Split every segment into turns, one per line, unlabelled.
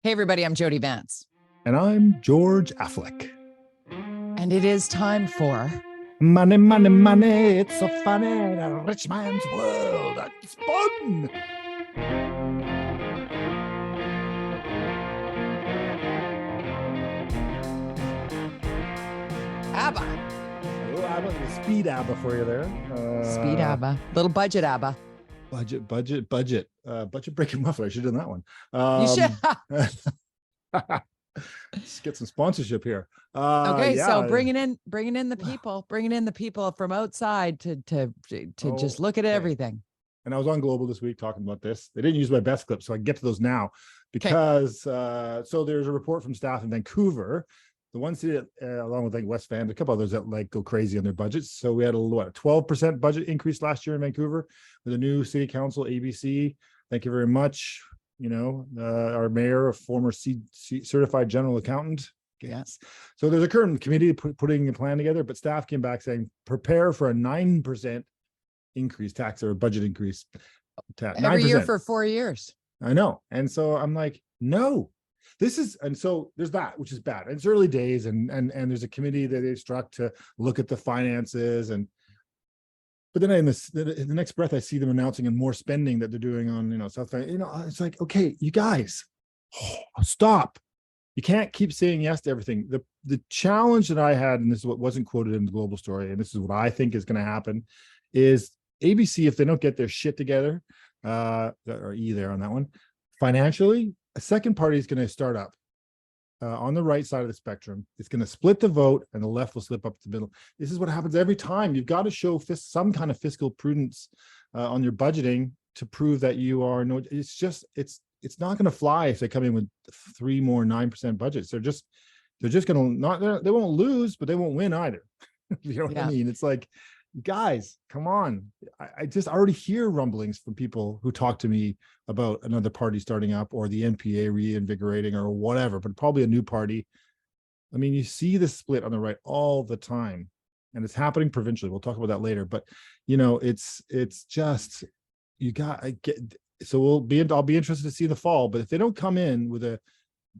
Hey, everybody, I'm Jody Vance.
And I'm George-Affleck.
And it is time for...
Money, money, money, it's so funny, a rich man's world, UnSpun.
ABBA.
Oh, ABBA, speed ABBA for you there.
Speed ABBA. Little budget ABBA.
Budget breaking muffler. I should have done that one.
You should.
Let's get some sponsorship here.
Okay,
yeah.
so bringing in the people from outside to just look at everything.
And I was on Global this week talking about this. They didn't use my best clip, so I can get to those now because so there's a report from staff in Vancouver, the one city that, along with like West Van, a couple others that like go crazy on their budgets. So we had a 12% budget increase last year in Vancouver with a new city council, ABC. Thank you very much. You know, our mayor, a former certified general accountant. Yes. So there's a current committee putting a plan together, but staff came back saying prepare for a 9% increase, tax or budget increase.
Every 9%. Year for 4 years.
I know. And so I'm like, no, this is, and so there's that, which is bad. It's early days, and there's a committee that they struck to look at the finances, but then in the next breath, I see them announcing and more spending that they're doing on, South. It's like, okay, you guys, stop. You can't keep saying yes to everything. The challenge that I had, and this is what wasn't quoted in the Global story, and this is what I think is going to happen, is ABC, if they don't get their shit together, or E there on that one, financially, a second party is going to start up on the right side of the spectrum. It's going to split the vote, and the left will slip up the middle. This is what happens every time. You've got to show some kind of fiscal prudence on your budgeting to prove that you are it's not going to fly if they come in with 3 more 9% budgets. They're just going to they won't lose, but they won't win either. You know what I mean? It's like, guys, come on. I just already hear rumblings from people who talk to me about another party starting up or the NPA reinvigorating or whatever, but probably a new party. I mean, you see the split on the right all the time, and it's happening provincially. We'll talk about that later, but it's just, so I'll be interested to see the fall, but if they don't come in with a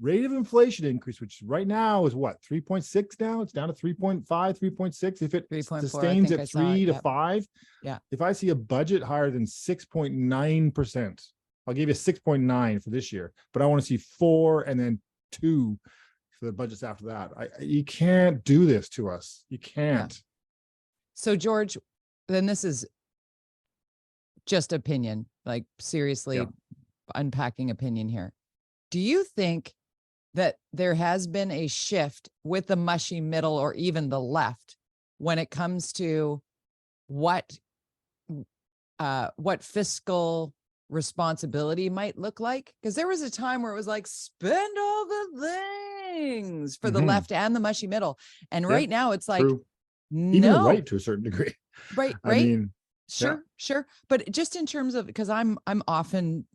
rate of inflation increase, which right now is what, 3.6 now? It's down to 3.5, 3.6. If it sustains at 3 to 5, if I see a budget higher than 6.9%, I'll give you 6.9 for this year, but I want to see 4 and then 2 for the budgets after that. You can't do this to us. You can't. Yeah.
So George, then this is just opinion, like seriously unpacking opinion here. Do you think that there has been a shift with the mushy middle or even the left when it comes to what fiscal responsibility might look like? Because there was a time where it was like, spend all the things for the left and the mushy middle. And right now it's like,
even the right to a certain degree.
Right.
I mean,
sure. But just in terms of, because I'm often,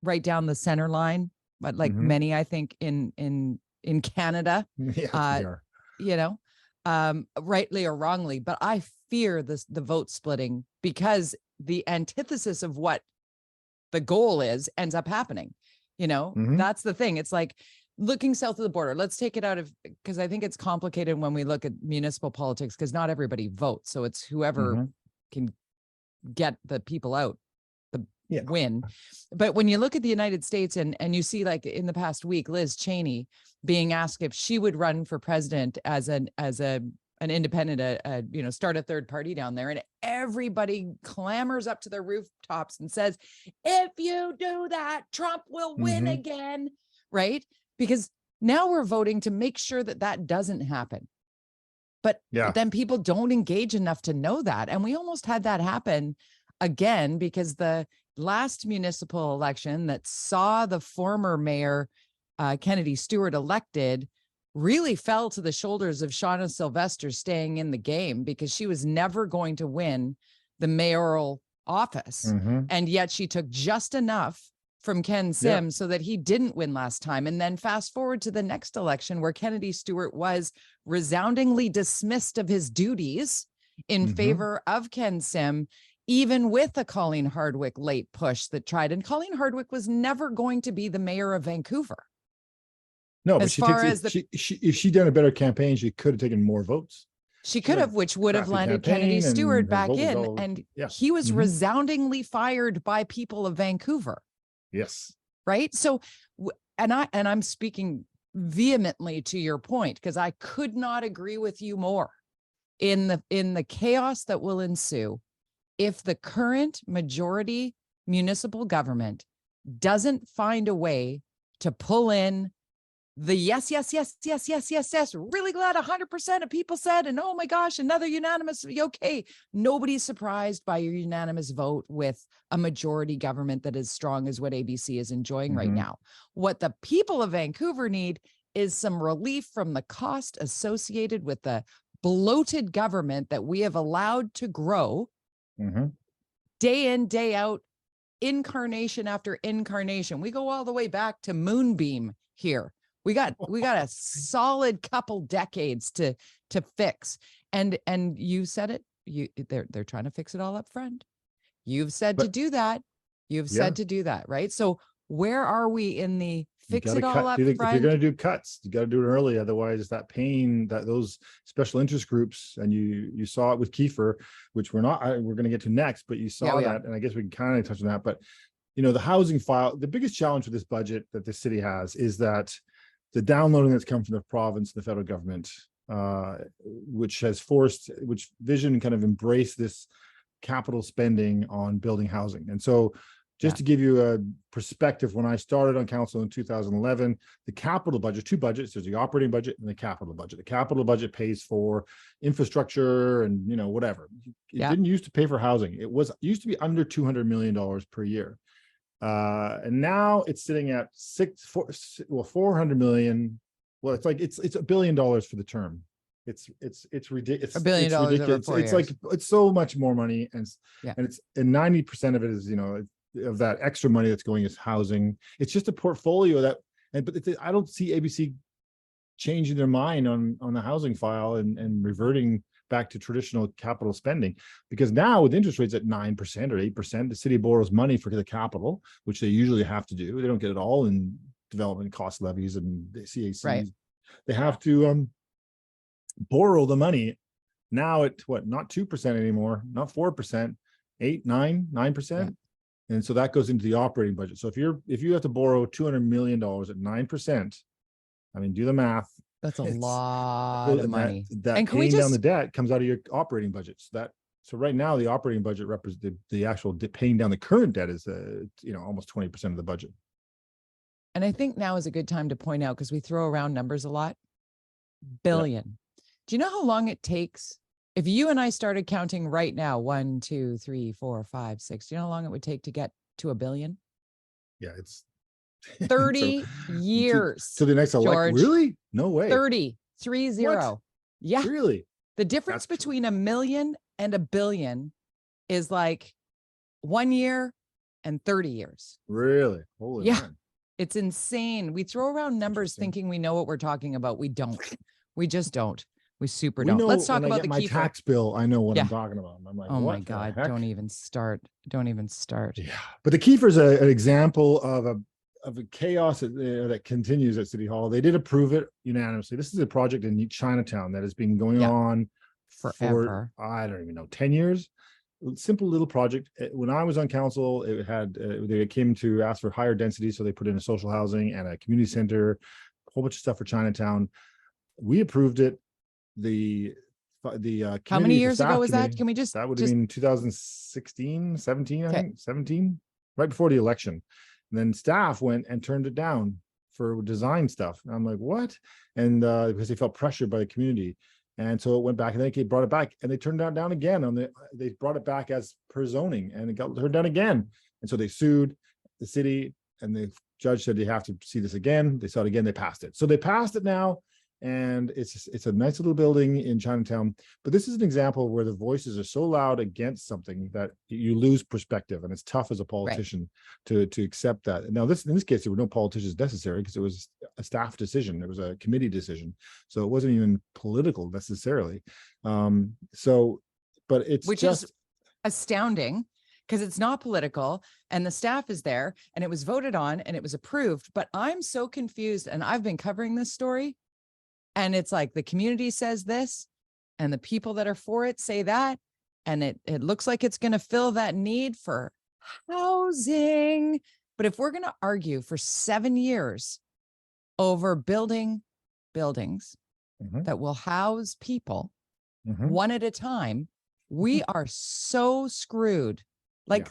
right down the center line, but like many, I think in Canada, rightly or wrongly, but I fear the vote splitting because the antithesis of what the goal is ends up happening. That's the thing. It's like looking south of the border. Let's take it out of, because I think it's complicated when we look at municipal politics, because not everybody votes. So it's whoever can get the people out. Win. But when you look at the United States and you see, like in the past week, Liz Cheney being asked if she would run for president as an independent, start a third party down there, and everybody clamors up to their rooftops and says, if you do that, Trump will win again, right? Because now we're voting to make sure that doesn't happen. But then people don't engage enough to know that. And we almost had that happen again, because the last municipal election that saw the former mayor, Kennedy Stewart, elected really fell to the shoulders of Shauna Sylvester staying in the game, because she was never going to win the mayoral office. And yet she took just enough from Ken Sim so that he didn't win last time. And then fast forward to the next election where Kennedy Stewart was resoundingly dismissed of his duties in favor of Ken Sim. even with a Colleen Hardwick late push that tried, and Colleen Hardwick was never going to be the mayor of Vancouver.
No, but
as far as
if she'd done a better campaign, she could have taken more votes.
She could have, which would have landed Kennedy Stewart back in, and he was resoundingly fired by people of Vancouver.
Yes.
Right. So, and I'm speaking vehemently to your point, because I could not agree with you more in the chaos that will ensue if the current majority municipal government doesn't find a way to pull in the yes, really glad 100% of people said, and oh my gosh, another unanimous, okay. Nobody's surprised by your unanimous vote with a majority government that is strong as what ABC is enjoying right now. What the people of Vancouver need is some relief from the cost associated with the bloated government that we have allowed to grow day in, day out, incarnation after incarnation. We go all the way back to Moonbeam here. We got a solid couple decades to fix. And you said it, they're trying to fix it all up front. You've said to do that. You've said to do that, right? So where are we in the fix it all up front?
If you're going to do cuts, you got to do it early. Otherwise, that pain that those special interest groups, and you saw it with Kiefer, which we're going to get to next, but you saw that, and I guess we can kind of touch on that. But you know, the housing file, the biggest challenge with this budget that the city has is that the downloading that's come from the province and the federal government, which Vision kind of embraced this capital spending on building housing. And so just to give you a perspective, when I started on council in 2011, the capital budget, two budgets, there's the operating budget and the capital budget. The capital budget pays for infrastructure and, you know, whatever. It didn't used to pay for housing. It used to be under $200 million per year. And now it's sitting at 400 million. Well, it's like it's $1 billion for the term. It's ridiculous. $1 billion over 4 years. Like it's so much more money, and 90% of it is, you know, of that extra money that's going is housing. It's just a portfolio that, but I don't see ABC changing their mind on the housing file and reverting back to traditional capital spending, because now with interest rates at 9% or 8%, the city borrows money for the capital, which they usually have to do. They don't get it all in development cost levies and the CACs. Right. They have to borrow the money. Now at not 2% anymore, not 4%, 8, 9%. And so that goes into the operating budget. So if you have to borrow $200 million at 9%, I mean, do the math.
That's a lot of money.
That and paying down the debt comes out of your operating budget. So right now the operating budget represents the actual paying down the current debt is almost 20% of the budget. And
I think now is a good time to point out, because we throw around numbers a lot. Billion. Do you know how long it takes? If you and I started counting right now, 1, 2, 3, 4, 5, 6, do you know how long it would take to get to $1 billion?
Yeah, it's
30 years.
To the next election. Really? No way.
30. Yeah.
Really?
The difference between $1 million and $1 billion is like 1 year and 30 years.
Really? Holy man.
It's insane. We throw around numbers thinking we know what we're talking about. We don't. We just don't. We super don't. Let's talk about the key
tax bill. I know what I'm talking about. I'm like,
oh my God, don't even start. Don't even start.
Yeah. But the Kiefer is an example of a chaos that continues at City Hall. They did approve it unanimously. This is a project in Chinatown that has been going on
forever.
For, I don't even know, 10 years. Simple little project. When I was on council, it had they came to ask for higher density, so they put in a social housing and a community center, a whole bunch of stuff for Chinatown. We approved it. The
how many years ago was that? Can we just
that would have been 2016, 17, I think 17, right before the election. And then staff went and turned it down for design stuff. And I'm like, what? And because they felt pressured by the community. And so it went back, and then they brought it back, and they turned it down again. They brought it back as per zoning, and it got turned down again. And so they sued the city, and the judge said, you have to see this again. They saw it again, they passed it. So they passed it now. And it's a nice little building in Chinatown. But this is an example where the voices are so loud against something that you lose perspective, and it's tough as a politician to accept that. Now, in this case, there were no politicians necessary, because it was a staff decision. It was a committee decision, so it wasn't even political necessarily. But it's
astounding because it's not political and the staff is there and it was voted on and it was approved. But I'm so confused, and I've been covering this story, and it's like the community says this and the people that are for it say that, and it looks like it's going to fill that need for housing. But if we're going to argue for 7 years over building buildings that will house people one at a time, we are so screwed. Like,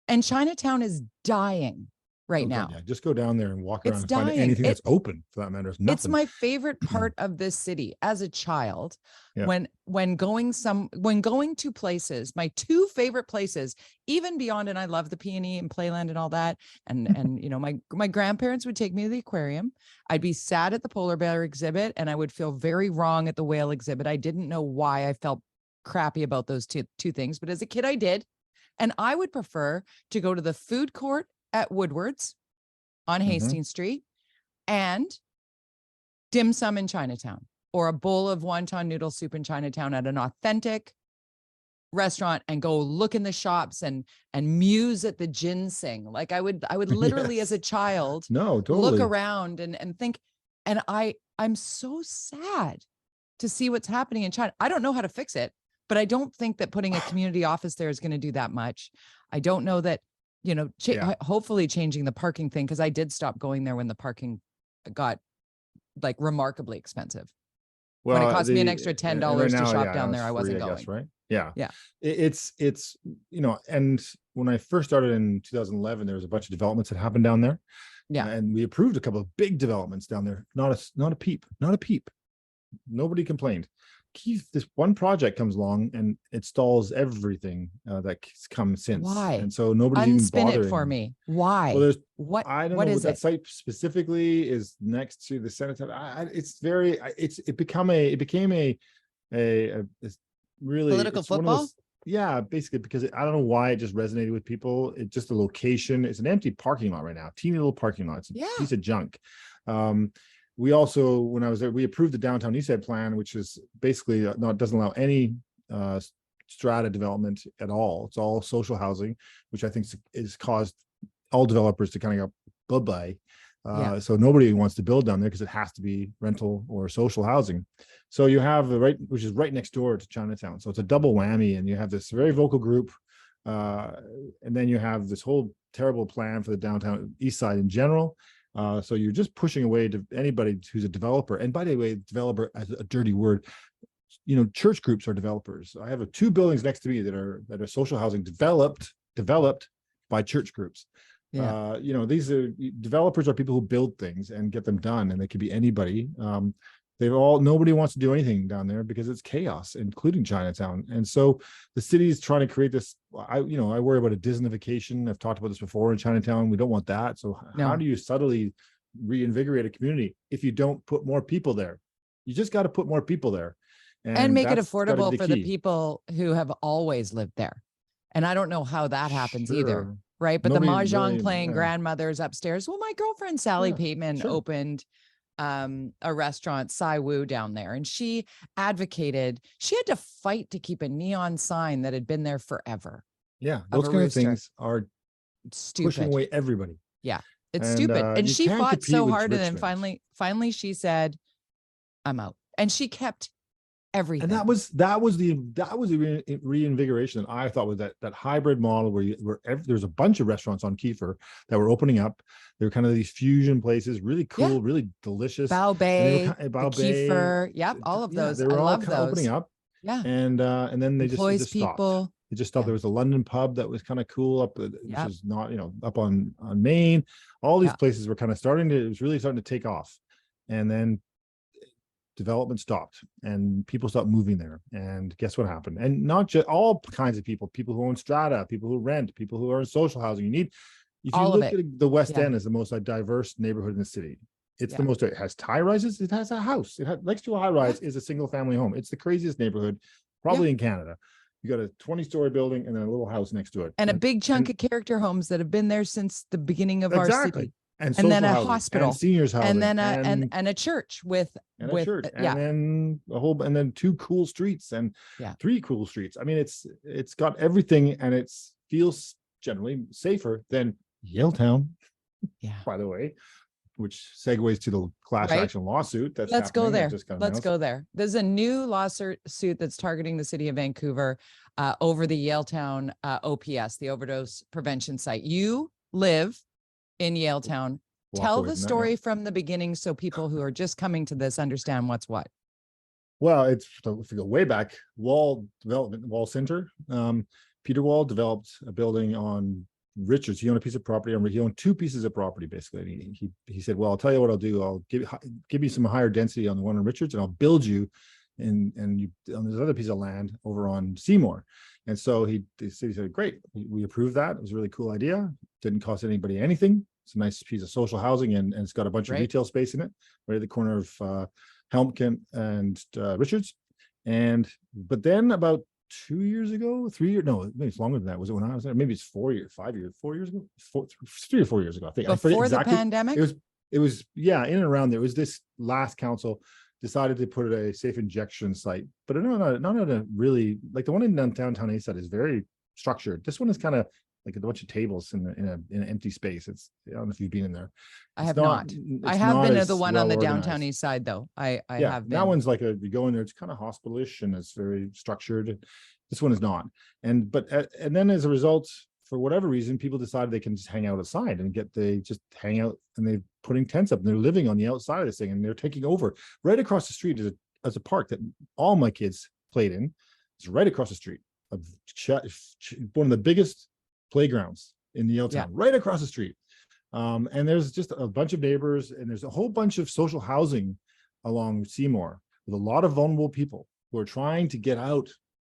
and Chinatown is dying right now.
Yeah, just go down there and walk around
It's
and find
dying.
anything that's open, for that matter. It's nothing.
It's my favorite part of this city as a child. When going to places, my 2 favorite places, even beyond, and I love the P&E and Playland and all that. And you know, my grandparents would take me to the aquarium. I'd be sad at the polar bear exhibit, and I would feel very wrong at the whale exhibit. I didn't know why I felt crappy about those two things, but as a kid I did. And I would prefer to go to the food court at Woodward's on Hastings Street and dim sum in Chinatown, or a bowl of wonton noodle soup in Chinatown at an authentic restaurant, and go look in the shops and muse at the ginseng. Like I would literally as a child look around and think, and I'm so sad to see what's happening in China. I don't know how to fix it, but I don't think that putting a community office there is going to do that much. I don't know that, you know, hopefully changing the parking thing, because I did stop going there when the parking got like remarkably expensive. Well, when it cost me an extra $10 to shop down there, I wasn't going.
Guess, right? Yeah.
Yeah.
It's, you know, and when I first started in 2011, there was a bunch of developments that happened down there. Yeah. And we approved a couple of big developments down there. Not a peep. Nobody complained. Keith, this one project comes along and it stalls everything that's come since.
Why?
And so nobody's even bothering.
Unspin it for me. Why?
Well, there's
I don't
know
what
what
is
that
it?
site specifically is next to the Chinatown. It's very. It became a really
political football.
Yeah, basically, because I don't know why it just resonated with people. It's just the location. It's an empty parking lot right now. Teeny little parking lot. It's a piece of junk. We also, when I was there, we approved the downtown East Side plan, which is basically doesn't allow any strata development at all. It's all social housing, which I think is caused all developers to kind of go bye-bye. So nobody wants to build down there because it has to be rental or social housing. So you have which is right next door to Chinatown. So it's a double whammy, and you have this very vocal group, and then you have this whole terrible plan for the downtown East Side in general. So you're just pushing away to anybody who's a developer. And by the way, developer as a dirty word, you know, church groups are developers. I have 2 buildings next to me that are social housing developed by church groups. You know, these are developers are people who build things and get them done, and they could be anybody. Nobody wants to do anything down there because it's chaos, including Chinatown. And so the city is trying to create this. I worry about a Disneyfication. I've talked about this before in Chinatown. We don't want that. So how do you subtly reinvigorate a community if you don't put more people there? You just got to put more people there
and make it affordable for the people who have always lived there. And I don't know how that happens either. Right. But the mahjong playing grandmothers upstairs. Well, my girlfriend, Sally Pateman, opened a restaurant, Sai Wu, down there, and she advocated, she had to fight to keep a neon sign that had been there forever.
Yeah, those kind of things are stupid, pushing away everybody.
Yeah, it's stupid. And she fought so hard, and then finally she said, I'm out. And she kept everything.
And that was the reinvigoration that I thought was that hybrid model where there's a bunch of restaurants on Kiefer that were opening up. They were kind of these fusion places, really cool, really delicious.
Bao Bay, Kiefer, all of those.
They were all
kind
of opening up.
Yeah,
and then they just stopped. It just stopped. There was a London pub that was kind of cool up, which is not, up on Main. All these places were kind of it was really starting to take off, and then development stopped and people stopped moving there. And guess what happened? And not just all kinds of people who own strata, people who rent, people who are in social housing. If you look at the West End as the most diverse neighborhood in the city, it's the most, it has high rises, it has a house, next to a high rise is a single family home. It's the craziest neighborhood probably in Canada. You got a 20-story building and then a little house next to it.
And a big chunk of character homes that have been there since the beginning of our city.
and
and then
social
a
housing,
hospital,
and seniors housing,
and then and a church with
a church,
yeah,
and then 2 cool streets and
yeah,
3 cool streets. I mean, it's got everything, and it feels generally safer than Yaletown,
yeah.
by the way, which segues to the class
Right.
action lawsuit that's
Let's go
happening.
there.
That just got
Let's
announced.
go there. There's a new lawsuit that's targeting the city of Vancouver over the Yaletown OPS, the overdose prevention site. You live in Yaletown.
Walk
Tell
away
the
from that,
story
yeah.
from the beginning so people who are just coming to this understand what's what.
Well, if you go way back, Wall Center, Peter Wall developed a building on Richards. He owned a piece of property. He owned 2 pieces of property, basically. And he said, well, I'll tell you what I'll do. I'll give you some higher density on the one on Richards, and I'll build you and you on this other piece of land over on Seymour. And so the city said, great, we approved that. It was a really cool idea. Didn't cost anybody anything. It's a nice piece of social housing, and it's got a bunch of retail space in it, right at the corner of Helmkin and Richards. But then about 2 years ago, 3 years, no, maybe it's longer than that. Was it when I was there? Maybe it's 4 years, 5 years, 4 years ago, 3 or 4 years ago. I think
Before
exactly.
the pandemic?
It was yeah, in and around there. It was this last council decided to put a safe injection site, but not at a really, like the one in downtown East Side is very structured. This one is kind of like a bunch of tables in an empty space. I don't know if you've been in there.
I have not. I have been to the one on the downtown East Side, though. I have been.
That one's like you go in there, it's kind of hospitalish and it's very structured. This one is not. And then as a result, for whatever reason, people decided they can just hang out outside and they just hang out, and they're putting tents up and they're living on the outside of this thing, and they're taking over. Right across the street is a park that all my kids played in. It's right across the street of one of the biggest playgrounds in the Yaletown, right across the street. And there's just a bunch of neighbors, and there's a whole bunch of social housing along Seymour with a lot of vulnerable people who are trying to get out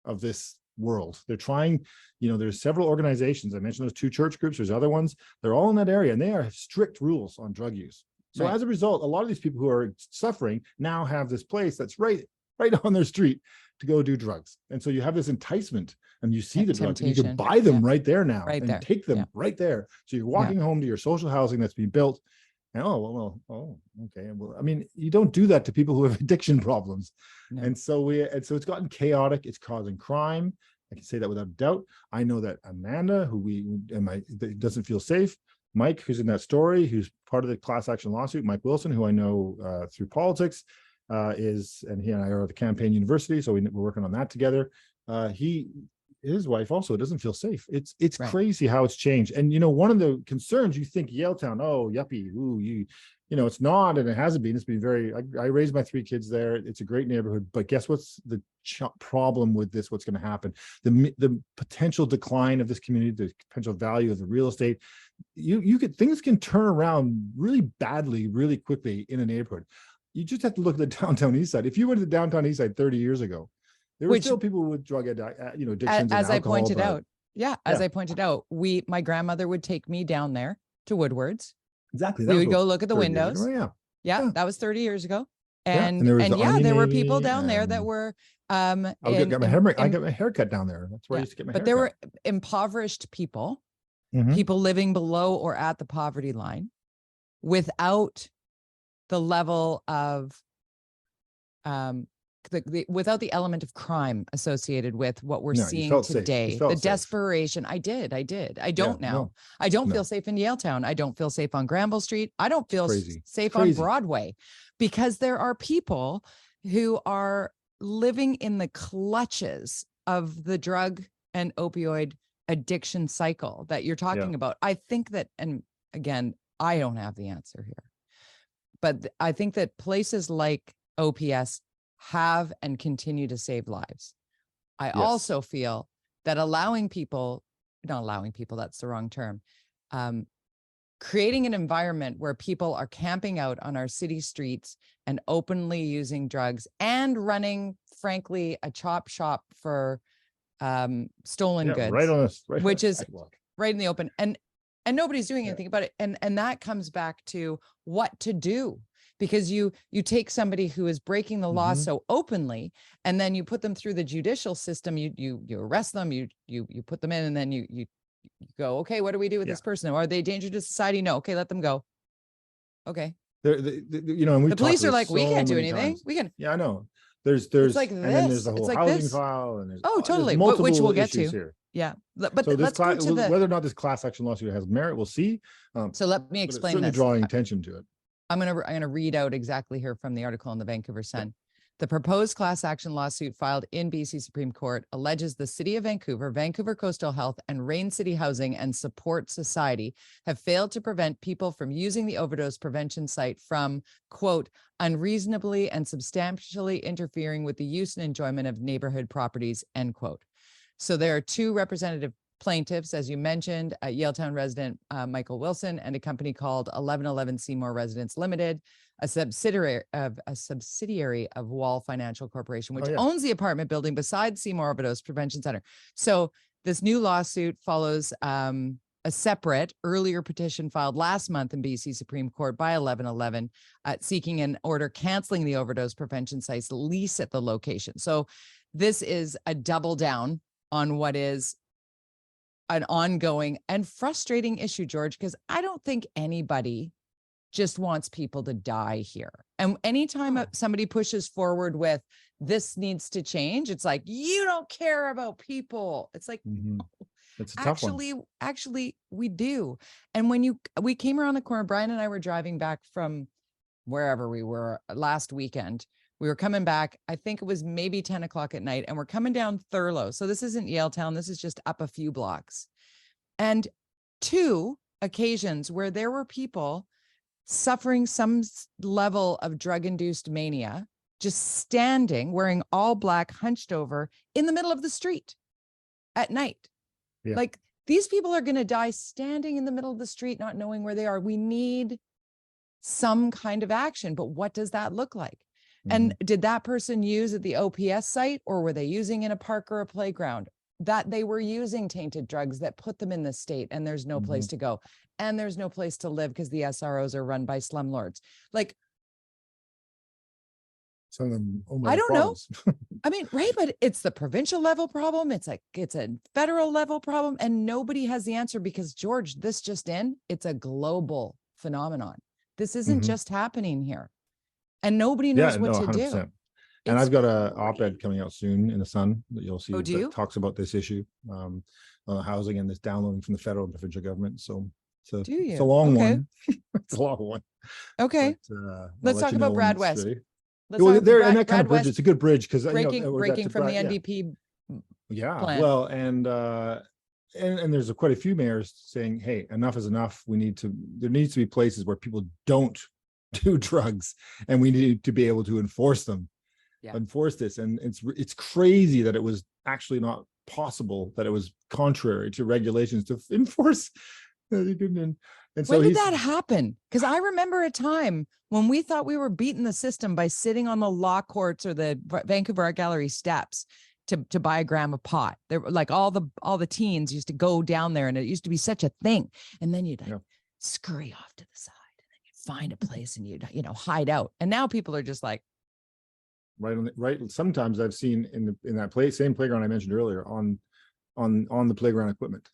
of this world. They're trying, there's several organizations. I mentioned those 2 church groups. There's other ones. They're all in that area, and they have strict rules on drug use. So as a result, a lot of these people who are suffering now have this place that's right on their street to go do drugs. And so you have this enticement, and you see the drugs, and you can buy them right there now, and take them right there. So you're walking home to your social housing that's being built. And okay. Well, I mean, you don't do that to people who have addiction problems. No. And so it's gotten chaotic. It's causing crime. I can say that without doubt. I know that Amanda, that doesn't feel safe. Mike, who's in that story, who's part of the class action lawsuit, Mike Wilson, who I know through politics, and he and I are at the Campaign University, so we're working on that together. His wife also doesn't feel safe. It's crazy how it's changed. And one of the concerns, you think Yaletown, oh yuppie, ooh, it's not, and it hasn't been. It's been I raised my 3 kids there. It's a great neighborhood, but guess what's the problem with this? What's going to happen? The potential decline of this community, the potential value of the real estate. Things can turn around really badly, really quickly in a neighborhood. You just have to look at the downtown East Side. If you went to the downtown East Side 30 years ago, there were still people with drug addictions.
As I pointed out, as I pointed out, my grandmother would take me down there to Woodward's.
Exactly.
We would go look at the windows. Yeah, that was 30 years ago. And there were people down there that were I got
my hair cut down there. That's where I used to get my hair cut.
But there were impoverished people, people living below or at the poverty line, without the level of without the element of crime associated with what we're seeing today. The desperation. I did. I don't now. No. I don't feel safe in Yaletown. I don't feel safe on Granville Street. I don't feel safe on Broadway, because there are people who are living in the clutches of the drug and opioid addiction cycle that you're talking about. I think that, and again, I don't have the answer here, but I think that places like OPS have and continue to save lives. I also feel that not allowing people, that's the wrong term, creating an environment where people are camping out on our city streets and openly using drugs and running, frankly, a chop shop for stolen goods, which is right in the open, and nobody's doing anything about it. And that comes back to what to do. Because you take somebody who is breaking the law so openly, and then you put them through the judicial system. You arrest them. You put them in, and then you go, okay, what do we do with this person? Are they a danger to society? No. Okay, let them go. Okay.
You know, and we
The police are like, we can't do anything. We can.
Yeah, I know. There's
It's like
and then there's
this.
the
It's
whole
like
housing
this.
file, and
Oh,
there's
totally.
multiple
Which we'll get
issues
to.
here.
Yeah. But
So
let's go to
whether or not this class action lawsuit has merit, we'll see.
So let me
But it's
explain
certainly
this.
drawing attention to it.
I'm gonna read out exactly here from the article in the Vancouver Sun. The proposed class action lawsuit filed in BC Supreme Court alleges the City of Vancouver, Vancouver Coastal Health, and Rain City Housing and Support Society have failed to prevent people from using the overdose prevention site from, quote, unreasonably and substantially interfering with the use and enjoyment of neighborhood properties, end quote. So there are two representative plaintiffs, as you mentioned, Yaletown resident Michael Wilson, and a company called 1111 Seymour Residence Limited, a subsidiary of Wall Financial Corporation, which owns the apartment building beside Seymour Overdose Prevention Center. So this new lawsuit follows a separate earlier petition filed last month in BC Supreme Court by 1111, seeking an order canceling the overdose prevention site's lease at the location. So this is a double down on what is an ongoing and frustrating issue, George, because I don't think anybody just wants people to die here. And anytime somebody pushes forward with this needs to change, it's like, you don't care about people. It's like,
it's a tough one.
Actually, we do. And when we came around the corner, Brian and I were driving back from wherever we were last weekend. We were coming back, I think it was maybe 10 o'clock at night, and we're coming down Thurlow. So this isn't Yaletown, this is just up a few blocks. And two occasions where there were people suffering some level of drug-induced mania, just standing, wearing all black, hunched over in the middle of the street at night. Yeah. Like, these people are going to die standing in the middle of the street, not knowing where they are. We need some kind of action, but what does that look like? And did that person use at the OPS site, or were they using in a park or a playground? That they were using tainted drugs that put them in this state, and there's no place to go, and there's no place to live because the SROs are run by slumlords. Like,
some of them,
I don't know. I mean, right, but it's the provincial level problem. It's a federal level problem, and nobody has the answer because, George, this just it's a global phenomenon. This isn't just happening here. And nobody knows what to 100%. Do.
And I've got a op-ed coming out soon in the Sun that you'll see that talks about this issue, housing and this downloading from the federal and provincial government. So it's a long one. It's a long one.
Okay. But, let's talk about Brad West.
And that kind of bridge, it's a good bridge because
breaking from the NDP.
Yeah.
Plan.
Well, and there's quite a few mayors saying, hey, enough is enough. There needs to be places where people don't do drugs, and we need to be able to enforce them. Enforce this. And it's crazy that it was actually not possible, that it was contrary to regulations to enforce. And so
when did that happen? Because I remember a time when we thought we were beating the system by sitting on the law courts or the Vancouver Art Gallery steps to buy a gram of pot. There were like all the teens used to go down there, and it used to be such a thing. And then you'd scurry off to the side, and then you'd find a place and you'd hide out. And now people are just like,
right. Sometimes I've seen in that same playground I mentioned earlier on the playground equipment.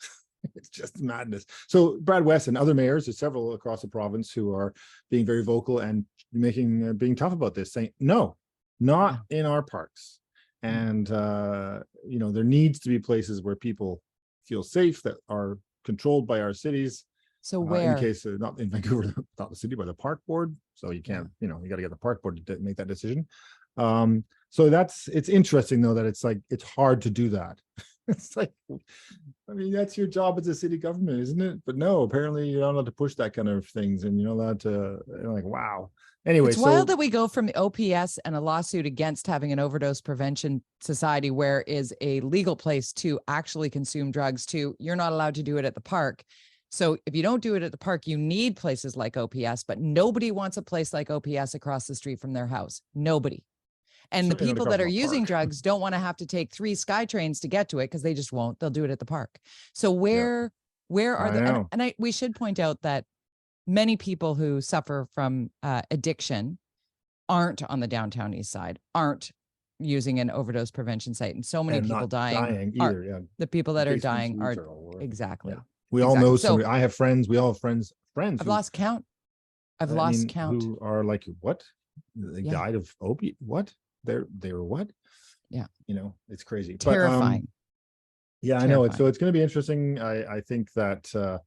It's just madness. So Brad West and other mayors, there's several across the province who are being very vocal and being tough about this, saying no, not in our parks. And there needs to be places where people feel safe, that are controlled by our cities.
So where,
in case not in Vancouver, not the city, by the park board. So you can't, you got to get the park board to make that decision. So it's interesting though, that it's hard to do that. It's like, I mean, that's your job as a city government, isn't it? But no, apparently you're not allowed to push that kind of things, and you're not allowed to, like, wow. Anyway,
it's wild that we go from the OPS and a lawsuit against having an overdose prevention society where is a legal place to actually consume drugs to you're not allowed to do it at the park. So if you don't do it at the park, you need places like OPS, but nobody wants a place like OPS across the street from their house. Nobody. And the people that are using drugs don't want to have to take 3 SkyTrains to get to it because they just won't. They'll do it at the park. So where are the, we should point out that many people who suffer from addiction aren't on the downtown east side, aren't using an overdose prevention site. And so many people dying either. The people that are dying are exactly.
Yeah. We all know somebody. I have friends. We all have friends.
I've lost count. I've lost count.
Who are like, what? They
Yeah.
died of opiate? What? They were what?
Yeah.
It's crazy.
Terrifying.
But yeah, I know. So it's going to be interesting. I think that I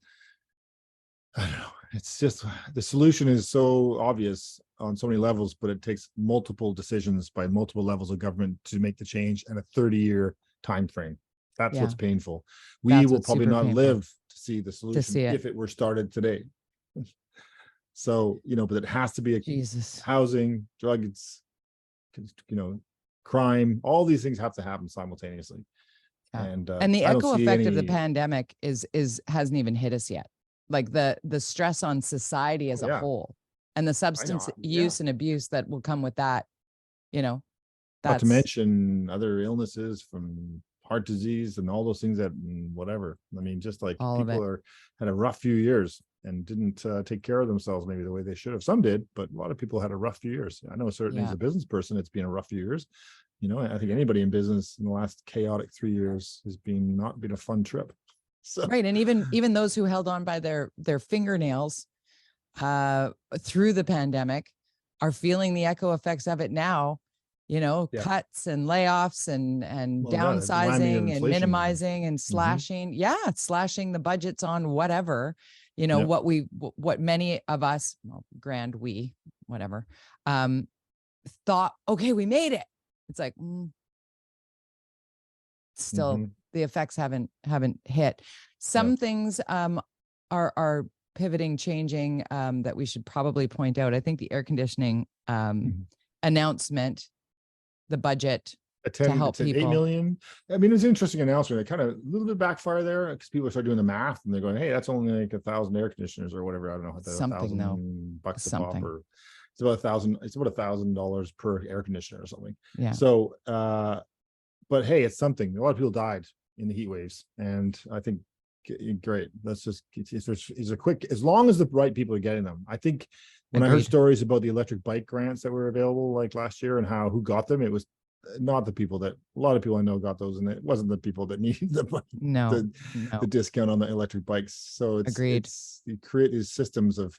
don't know. It's just the solution is so obvious on so many levels, but it takes multiple decisions by multiple levels of government to make the change in a 30-year time frame. That's what's painful. We will probably not live to see the solution if it were started today. So, but it has to be a housing, drugs, crime, all these things have to happen simultaneously. And
the echo effect of the pandemic hasn't even hit us yet. Like the stress on society as a whole, and the substance use and abuse that will come with that,
not to mention other illnesses from heart disease and all those things that whatever. I mean, just like people had a rough few years and didn't take care of themselves maybe the way they should have. Some did, but a lot of people had a rough few years. I know certainly as a business person, it's been a rough few years. I think anybody in business in the last chaotic 3 years has not been a fun trip. So.
Right. And even those who held on by their fingernails through the pandemic are feeling the echo effects of it now, cuts and layoffs and downsizing and minimizing and slashing. Slashing the budgets on whatever, what many of us, whatever, thought, okay, we made it. It's like, still the effects haven't hit. Some things are pivoting, changing, that we should probably point out. I think the air conditioning announcement, the budget to help people.
8 million. I mean, it's an interesting announcement. It kind of a little bit backfire there because people start doing the math and they're going, hey, that's only like 1,000 air conditioners or whatever. I don't know how that $1,000 a pop, or it's about $1,000 per air conditioner or something.
Yeah.
So but hey, it's something. A lot of people died in the heat waves, and I think great. Let's just it's a quick, as long as the right people are getting them. I think when I heard stories about the electric bike grants that were available like last year and who got them, it was not the people that a lot of people I know got those, and it wasn't the people that needed the discount on the electric bikes. So it's you create these systems of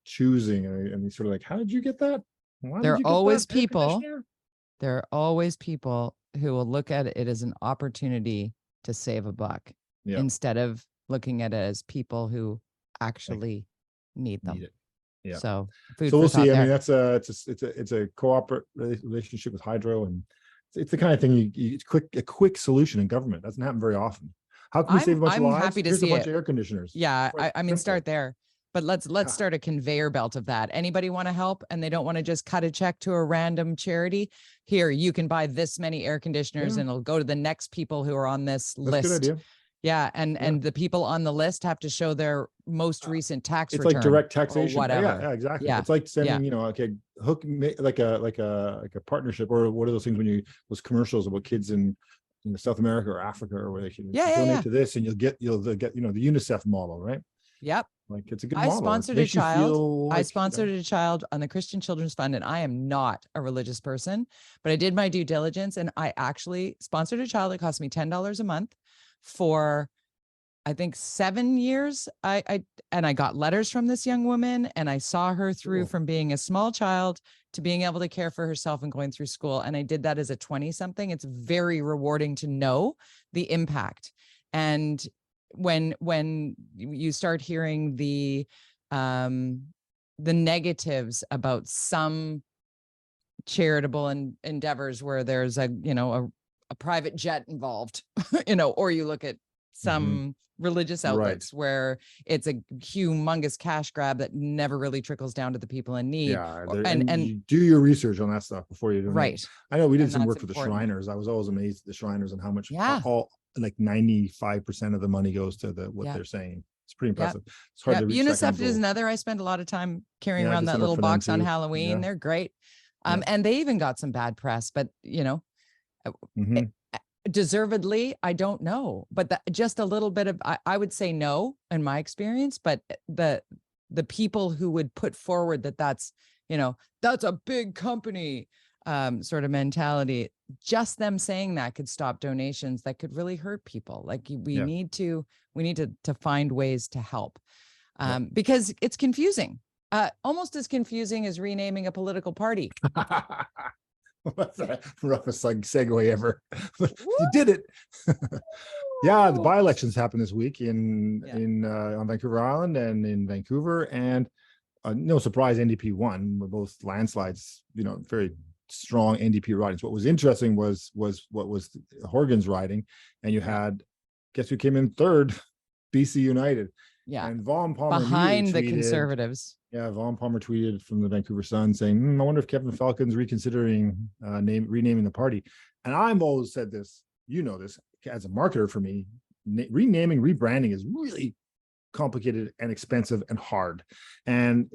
choosing, and you sort of like, how did you get that?
There are always people who will look at it as an opportunity to save a buck instead of looking at it as people who actually need them.
Yeah.
So
we'll see. I mean, that's it's a co-op relationship with Hydro, and it's the kind of thing it's a quick solution in government. It doesn't happen very often. How can we save a bunch of lives?
Happy to
Here's
see
a bunch of air conditioners.
Yeah, I mean, start there. But let's start a conveyor belt of that. Anybody want to help and they don't want to just cut a check to a random charity? Here, you can buy this many air conditioners and it'll go to the next people who are on this list.
That's a good idea.
Yeah, and the people on the list have to show their most recent tax return.
It's like direct taxation.
Whatever.
Yeah, exactly. Yeah. It's like sending, like a partnership, or what are those things when those commercials about kids in South America or Africa, or where they can donate to this and you'll get the UNICEF model, right?
Yep.
Like it's a good model.
I sponsored a child on the Christian Children's Fund, and I am not a religious person, but I did my due diligence and I actually sponsored a child that cost me $10 a month for, I think, 7 years. I got letters from this young woman, and I saw her through from being a small child to being able to care for herself and going through school. And I did that as a 20-something. It's very rewarding to know the impact. And when you start hearing the negatives about some charitable endeavors where there's a private jet involved, or you look at some religious outlets where it's a humongous cash grab that never really trickles down to the people in need.
Yeah, and you do your research on that stuff before you do it. I know we did some work for the Shriners. I was always amazed at the Shriners and how much like 95% of the money goes to what they're saying. It's pretty impressive. It's hard to reach.
UNICEF is another. I spend a lot of time carrying around that little box on Halloween. They're great. And they even got some bad press, but deservedly, I don't know, but just a little bit of, I would say no in my experience, but the people who would put forward that's a big company sort of mentality, just them saying that could stop donations that could really hurt people. Like we need to find ways to help because it's confusing. Almost as confusing as renaming a political party.
What's that roughest segue ever? You did it. Yeah, the by-elections happened this week on Vancouver Island and in Vancouver, and no surprise, NDP won. Both landslides, very strong NDP ridings. What was interesting was what was Horgan's riding, and you had, guess who came in third? BC United.
Yeah,
and Vaughn Palmer
behind the
tweeted,
Conservatives.
Yeah, Vaughn Palmer tweeted from the Vancouver Sun saying, I wonder if Kevin Falcon's reconsidering renaming the party. And I've always said this, this, as a marketer for me, renaming, rebranding is really complicated and expensive and hard. And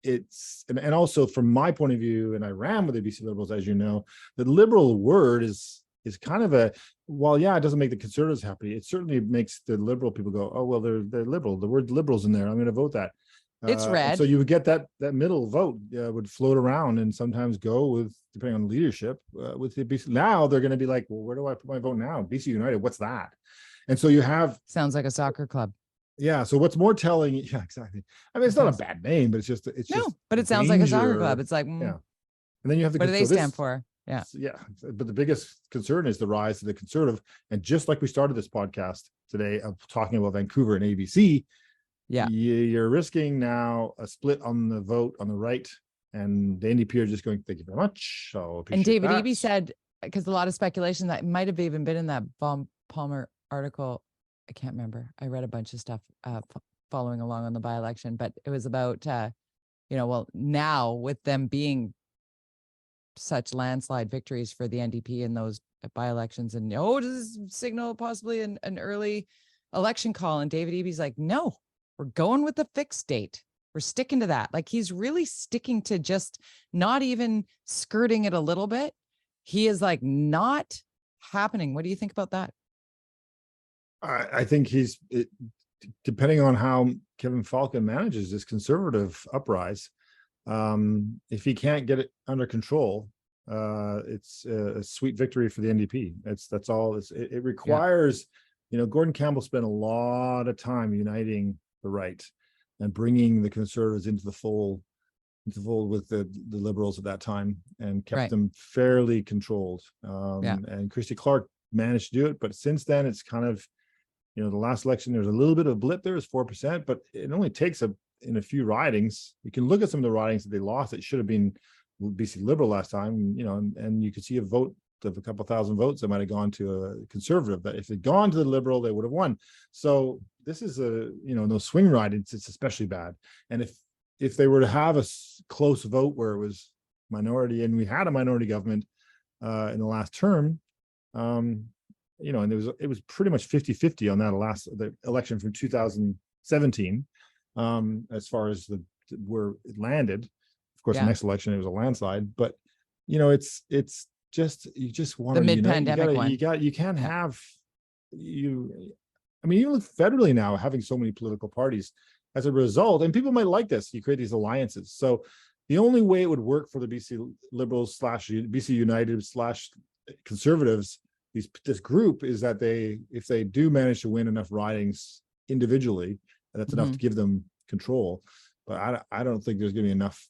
and also from my point of view, and I ran with the BC Liberals, as you know, the liberal word is kind of it doesn't make the Conservatives happy. It certainly makes the liberal people go, oh, well, they're liberal. The word liberal's in there. I'm going to vote that.
It's red.
So you would get that middle vote would float around and sometimes go with, depending on leadership, with the BC. Now they're going to be like, well, where do I put my vote now? BC United, what's that? And so you have.
Sounds like a soccer club.
Yeah. So what's more telling? Yeah, exactly. I mean, it's not a bad name, but it's
but it sounds like a soccer club. It's like,
yeah. And then you have
what do they stand for? Yeah.
Yeah. But the biggest concern is the rise of the Conservative. And just like we started this podcast today of talking about Vancouver and ABC, you're risking now a split on the vote on the right. And the NDP are just going, thank you very much.
And David-Eby said, because a lot of speculation that might have even been in that Vaughn Palmer article. I can't remember. I read a bunch of stuff following along on the by-election, but it was about, now with them being such landslide victories for the NDP in those by-elections, and does this signal possibly an early election call? And David-Eby's like, no, we're going with the fixed date. We're sticking to that. Like, he's really sticking to just not even skirting it a little bit. He is like, not happening. What do you think about that?
I think depending on how Kevin Falcon manages this Conservative uprise, if he can't get it under control, it's a sweet victory for the NDP. That's all. It requires, Gordon Campbell spent a lot of time uniting the right and bringing the Conservatives into the fold with the Liberals at that time, and kept them fairly controlled. And Christy Clark managed to do it, but since then it's kind of, the last election, there's a little bit of a blip there, it's 4%, but it only takes in a few ridings. You can look at some of the ridings that they lost. It should have been BC Liberal last time, and you could see a vote of a couple thousand votes that might have gone to a Conservative, that if they'd gone to the Liberal, they would have won. So this is those swing ridings, it's especially bad. And if they were to have a close vote where it was minority, and we had a minority government in the last term, and it was pretty much 50-50 on the election from 2017, as far as where it landed. Of course, the next election it was a landslide, but it's just, you just want
the mid-pandemic one.
You can't have even federally now, having so many political parties as a result, and people might like this, you create these alliances. So the only way it would work for the BC Liberals / BC United / Conservatives, this group, is that if they do manage to win enough ridings individually, that's enough to give them control. But I don't think there's going to be enough,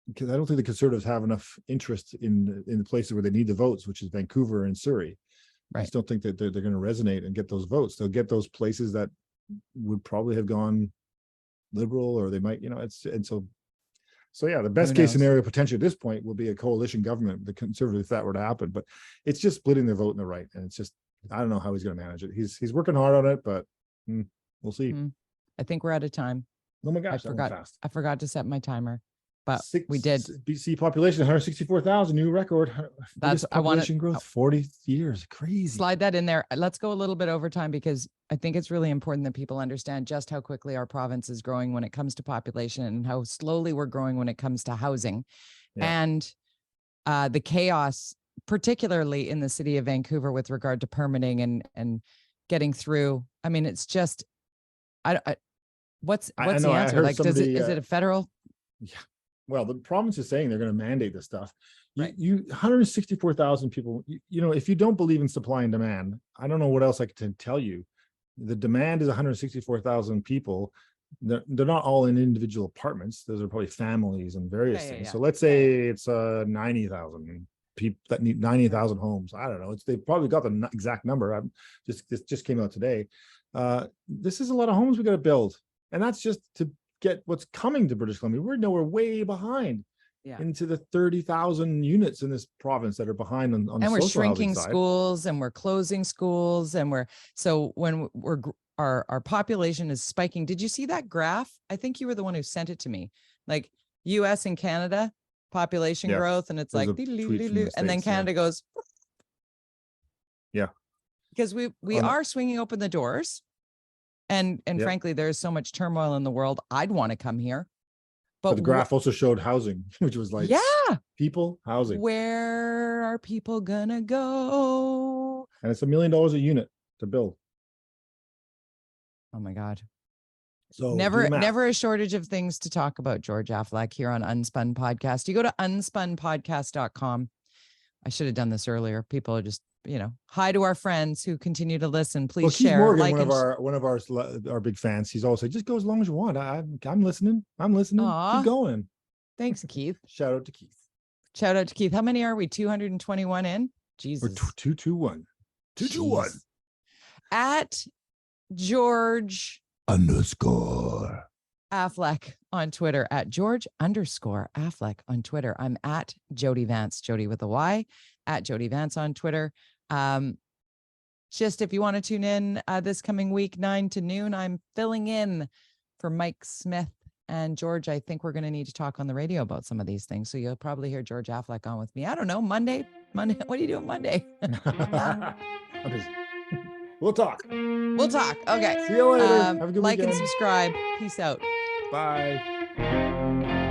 because I don't think the Conservatives have enough interest in the places where they need the votes, which is Vancouver and Surrey. I just don't think that they're going to resonate and get those votes. They'll get those places that would probably have gone Liberal, or they might, the best case scenario potentially at this point will be a coalition government, the Conservatives, if that were to happen. But it's just splitting the vote in the right, and it's just, I don't know how he's going to manage it. He's working hard on it, but we'll see.
I think we're out of time.
Oh my gosh,
I forgot to set my timer, but we did.
BC population 164,000, new record.
That's
population growth 40 years, crazy.
Slide that in there. Let's go a little bit over time, because I think it's really important that people understand just how quickly our province is growing when it comes to population, and how slowly we're growing when it comes to housing, and the chaos, particularly in the city of Vancouver, with regard to permitting and getting through. I mean, it's just, what's the answer? Like, is it a federal?
Yeah. Well, the province is saying they're going to mandate this stuff. 164,000 people, if you don't believe in supply and demand, I don't know what else I can tell you. The demand is 164,000 people. they're not all in individual apartments. Those are probably families and various
Yeah, yeah,
things.
yeah.
So let's say it's 90,000 people that need 90,000 homes. I don't know. They've probably got the exact number. This just came out today. This is a lot of homes we got to build, and that's just to get what's coming to British Columbia. We're way behind.
Yeah.
Into the 30,000 units in this province that are behind on
And
the
we're
social
shrinking
housing side.
schools, and we're closing schools, and when our population is spiking. Did you see that graph? I think you were the one who sent it to me. Like US and Canada population growth, and it's
There's
like,
a tweet from the
and then
States,
Canada goes,
yeah,
because we are swinging open the doors, and frankly, there's so much turmoil in the world. I'd want to come here.
But the graph also showed housing, which was like,
yeah,
people, housing.
Where are people gonna go?
And it's $1 million a unit to build.
Oh my God.
So
never a shortage of things to talk about, George Affleck, here on UnSpun Podcast. You go to unspunpodcast.com. I should have done this earlier. People are just, hi to our friends who continue to listen. Please share.
Morgan, like, one of our big fans, he's always like, just go as long as you want. I'm listening.
Aww.
Keep going.
Thanks, Keith.
Shout out to Keith.
How many are we? 221 in? Jesus.
We're 221. 221.
At George
_
Affleck on Twitter, at George_Affleck on Twitter. I'm at Jody Vance, Jody with a Y, at Jody Vance on Twitter. Just if you want to tune in this coming week, 9 to noon, I'm filling in for Mike Smith and George. I think we're going to need to talk on the radio about some of these things. So you'll probably hear George Affleck on with me. I don't know, Monday. What are you doing Monday?
We'll talk.
Okay.
See you later. Have a good
like
weekend.
and subscribe. Peace out.
Bye.